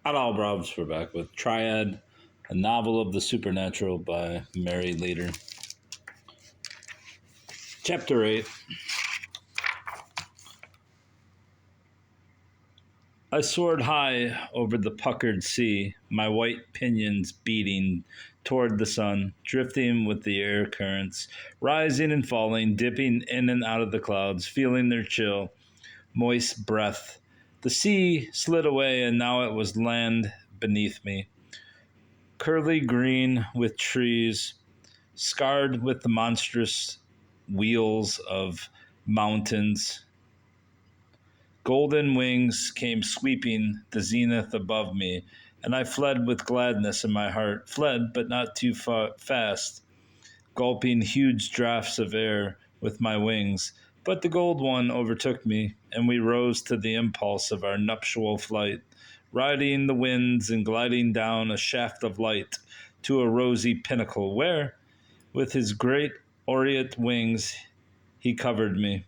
Not all Browns we're back with Triad, a novel of the supernatural by Mary Leader. Chapter 8. I soared high over the puckered sea, my white pinions beating toward the sun, drifting with the air currents, rising and falling, dipping in and out of the clouds, feeling their chill, moist breath. The sea slid away, and now it was land beneath me, curly green with trees, scarred with the monstrous wheels of mountains. Golden wings came sweeping the zenith above me, and I fled with gladness in my heart, fled but not too fast, gulping huge draughts of air with my wings. But the gold one overtook me, and we rose to the impulse of our nuptial flight, riding the winds and gliding down a shaft of light to a rosy pinnacle where, with his great aureate wings, he covered me.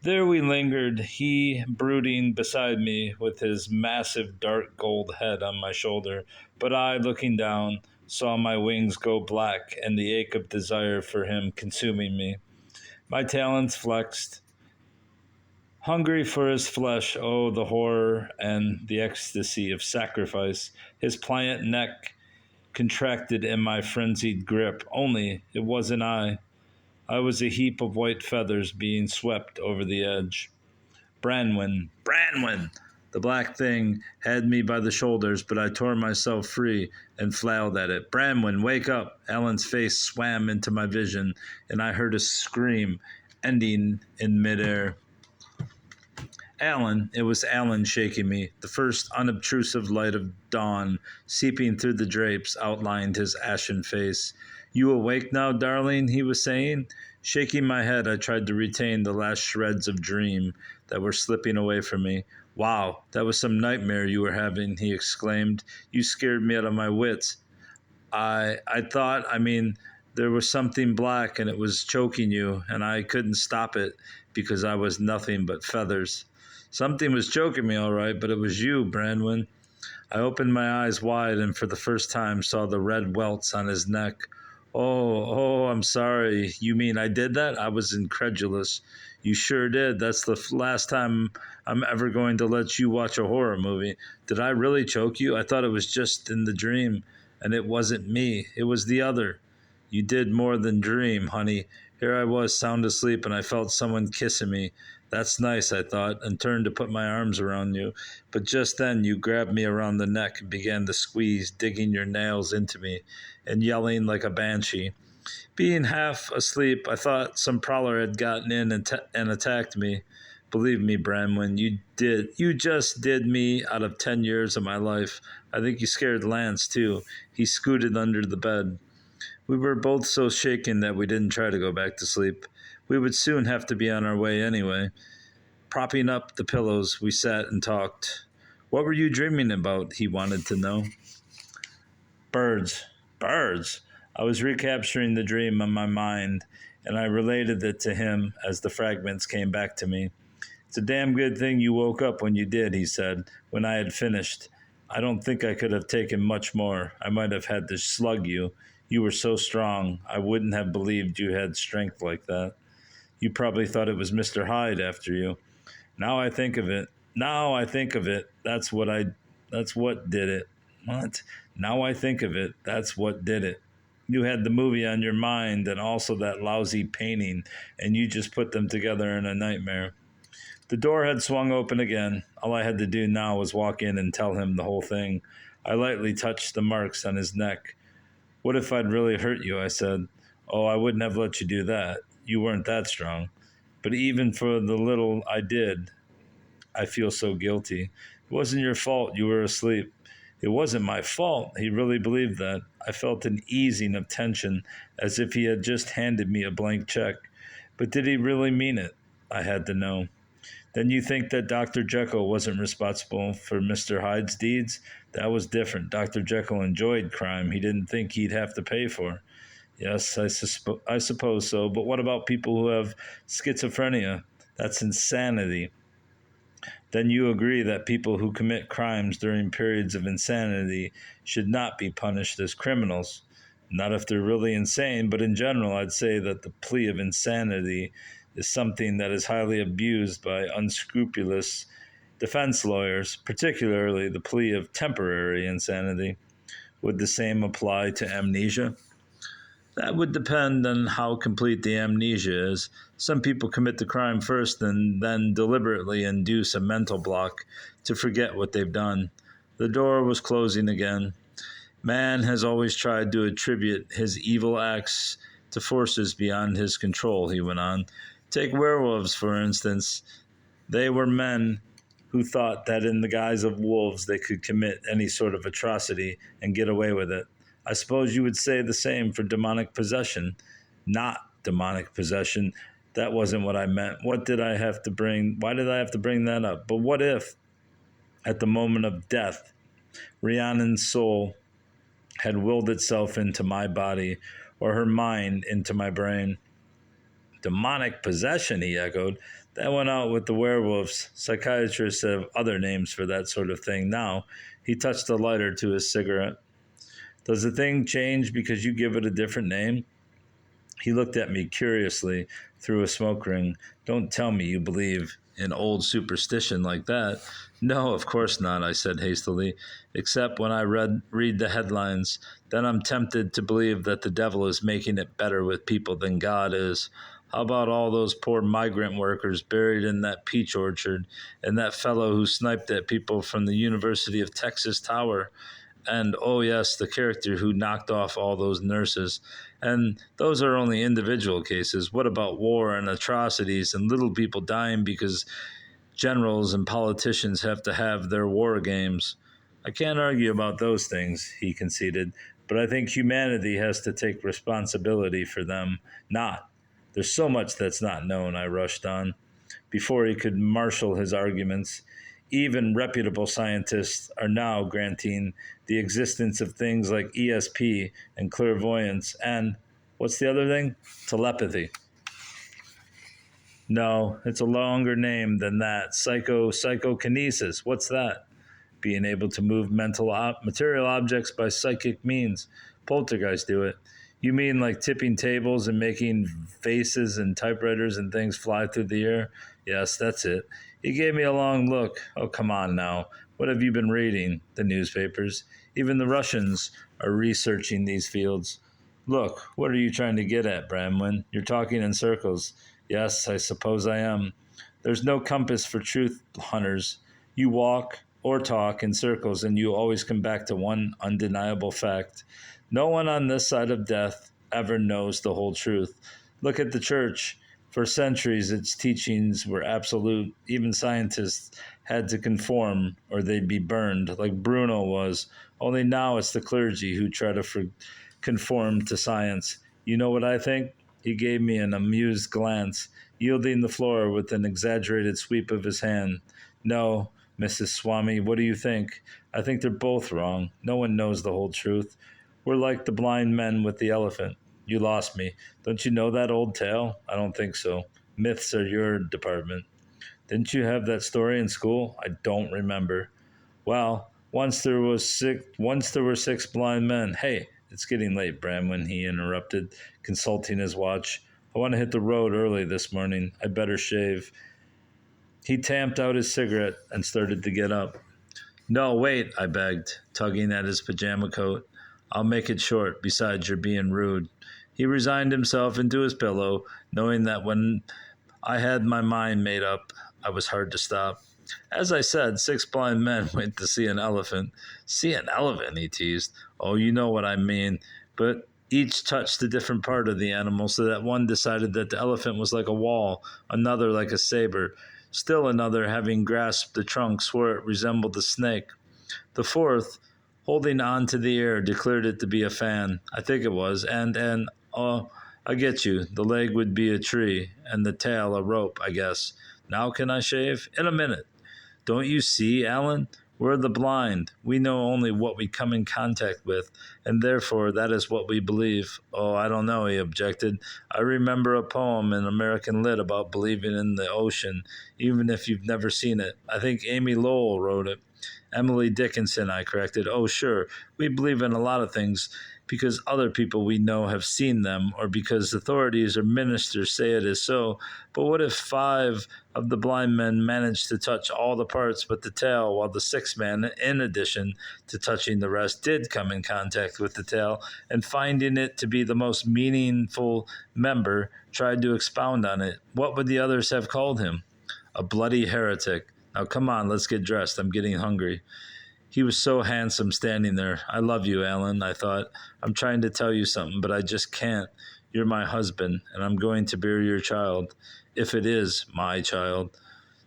There we lingered, he brooding beside me with his massive dark gold head on my shoulder, but I, looking down, saw my wings go black and the ache of desire for him consuming me. My talons flexed, hungry for his flesh. Oh, the horror and the ecstasy of sacrifice. His pliant neck contracted in my frenzied grip. Only it wasn't I. I was a heap of white feathers being swept over the edge. Branwen, Branwen! The black thing had me by the shoulders, but I tore myself free and flailed at it. Branwen, wake up! Alan's face swam into my vision, and I heard a scream, ending in midair. Alan, it was Alan shaking me. The first unobtrusive light of dawn, seeping through the drapes, outlined his ashen face. You awake now, darling? He was saying. Shaking my head, I tried to retain the last shreds of dream that were slipping away from me. Wow, that was some nightmare you were having, he exclaimed. You scared me out of my wits. I thought, there was something black and it was choking you, and I couldn't stop it because I was nothing but feathers. Something was choking me, all right, but it was you, Branwen. I opened my eyes wide and for the first time saw the red welts on his neck. I'm sorry. You mean I did that? I was incredulous. You sure did. That's the last time I'm ever going to let you watch a horror movie. Did I really choke you? I thought it was just in the dream, and it wasn't me. It was the other. You did more than dream, honey. Here I was, sound asleep, and I felt someone kissing me. That's nice, I thought, and turned to put my arms around you. But just then you grabbed me around the neck and began to squeeze, digging your nails into me and yelling like a banshee. Being half asleep, I thought some prowler had gotten in and attacked me. Believe me, Bramwin, you just did me out of 10 years of my life. I think you scared Lance, too. He scooted under the bed. We were both so shaken that we didn't try to go back to sleep. We would soon have to be on our way anyway. Propping up the pillows, we sat and talked. What were you dreaming about? He wanted to know. Birds. Birds. I was recapturing the dream in my mind, and I related it to him as the fragments came back to me. It's a damn good thing you woke up when you did, he said, when I had finished. I don't think I could have taken much more. I might have had to slug you. You were so strong. I wouldn't have believed you had strength like that. You probably thought it was Mr. Hyde after you. Now I think of it. That's what did it. What? Now I think of it. That's what did it. You had the movie on your mind and also that lousy painting, and you just put them together in a nightmare. The door had swung open again. All I had to do now was walk in and tell him the whole thing. I lightly touched the marks on his neck. What if I'd really hurt you? I said. Oh, I wouldn't have let you do that. You weren't that strong. But even for the little I did, I feel so guilty. It wasn't your fault. You were asleep. It wasn't my fault. He really believed that. I felt an easing of tension, as if he had just handed me a blank check. But did he really mean it? I had to know. Then you think that Dr. Jekyll wasn't responsible for Mr. Hyde's deeds? That was different. Dr. Jekyll enjoyed crime he didn't think he'd have to pay for. Yes, I suppose so. But what about people who have schizophrenia? That's insanity. Then you agree that people who commit crimes during periods of insanity should not be punished as criminals. Not if they're really insane, but in general, I'd say that the plea of insanity is something that is highly abused by unscrupulous defense lawyers, particularly the plea of temporary insanity. Would the same apply to amnesia? That would depend on how complete the amnesia is. Some people commit the crime first and then deliberately induce a mental block to forget what they've done. The door was closing again. Man has always tried to attribute his evil acts to forces beyond his control, he went on. Take werewolves, for instance. They were men who thought that in the guise of wolves they could commit any sort of atrocity and get away with it. I suppose you would say the same for demonic possession. Not demonic possession. That wasn't what I meant. What did I have to bring? Why did I have to bring that up? But what if, at the moment of death, Rhiannon's soul had willed itself into my body, or her mind into my brain? Demonic possession, he echoed. That went out with the werewolves. Psychiatrists have other names for that sort of thing now. He touched a lighter to his cigarette. Does the thing change because you give it a different name? He looked at me curiously through a smoke ring. Don't tell me you believe in old superstition like that. No, of course not, I said hastily, except when I read the headlines. Then I'm tempted to believe that the devil is making it better with people than God is. How about all those poor migrant workers buried in that peach orchard, and that fellow who sniped at people from the University of Texas Tower? And oh, yes, the character who knocked off all those nurses. And those are only individual cases. What about war and atrocities and little people dying because generals and politicians have to have their war games? I can't argue about those things, he conceded, but I think humanity has to take responsibility for them. Not. There's so much that's not known, I rushed on. Before he could marshal his arguments, even reputable scientists are now granting the existence of things like ESP and clairvoyance and, what's the other thing? Telepathy. No, it's a longer name than that. Psychokinesis. What's that? Being able to move material objects by psychic means. Poltergeists do it. You mean like tipping tables and making vases and typewriters and things fly through the air? Yes, that's it. He gave me a long look. Oh, come on now. What have you been reading? The newspapers. Even the Russians are researching these fields. Look, what are you trying to get at, Bramwin? You're talking in circles. Yes, I suppose I am. There's no compass for truth hunters. You walk or talk in circles, and you always come back to one undeniable fact. No one on this side of death ever knows the whole truth. Look at the church. For centuries, its teachings were absolute. Even scientists had to conform or they'd be burned, like Bruno was. Only now it's the clergy who try to conform to science. You know what I think? He gave me an amused glance, yielding the floor with an exaggerated sweep of his hand. No, Mrs. Swami, what do you think? I think they're both wrong. No one knows the whole truth. We're like the blind men with the elephant. You lost me. Don't you know that old tale? I don't think so. Myths are your department. Didn't you have that story in school? I don't remember. Well, once there were six blind men. Hey, it's getting late, Bramwin, he interrupted, consulting his watch. I want to hit the road early this morning. I better shave. He tamped out his cigarette and started to get up. No, wait, I begged, tugging at his pajama coat. I'll make it short. Besides, you're being rude. He resigned himself into his pillow, knowing that when I had my mind made up, I was hard to stop. As I said, six blind men went to see an elephant. See an elephant, he teased. Oh, you know what I mean. But each touched a different part of the animal, so that one decided that the elephant was like a wall, another like a saber. Still another, having grasped the trunk, swore it resembled a snake. The fourth, holding on to the air, declared it to be a fan. I think it was. Oh, I get you. The leg would be a tree, and the tail a rope, I guess. Now can I shave? In a minute. Don't you see, Alan? We're the blind. We know only what we come in contact with, and therefore that is what we believe. Oh, I don't know, he objected. I remember a poem in American Lit about believing in the ocean, even if you've never seen it. I think Amy Lowell wrote it. Emily Dickinson, I corrected. Oh, sure, we believe in a lot of things because other people we know have seen them, or because authorities or ministers say it is so. But what if 5 of the blind men managed to touch all the parts but the tail, while the 6th man, in addition to touching the rest, did come in contact with the tail, and finding it to be the most meaningful member, tried to expound on it? What would the others have called him? A bloody heretic. Now come on, let's get dressed. I'm getting hungry. He was so handsome standing there. I love you, Alan, I thought. I'm trying to tell you something, but I just can't. You're my husband, and I'm going to bear your child, if it is my child.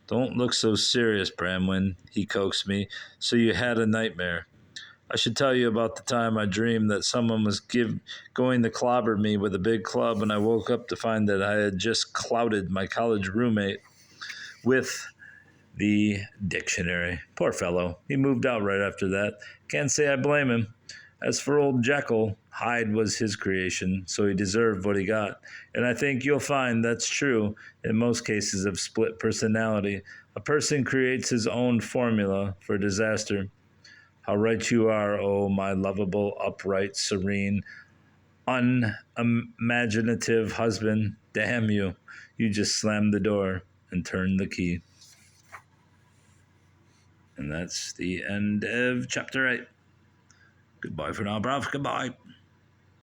Don't look so serious, Bramwin, he coaxed me. So you had a nightmare. I should tell you about the time I dreamed that someone was going to clobber me with a big club, and I woke up to find that I had just clouted my college roommate with the dictionary. Poor fellow. He moved out right after that. Can't say I blame him. As for old Jekyll, Hyde was his creation, so he deserved what he got. And I think you'll find that's true in most cases of split personality. A person creates his own formula for disaster. How right you are, oh, my lovable, upright, serene, unimaginative husband. Damn you. You just slammed the door and turned the key. And that's the end of chapter 8. Goodbye for now, bruv. Goodbye.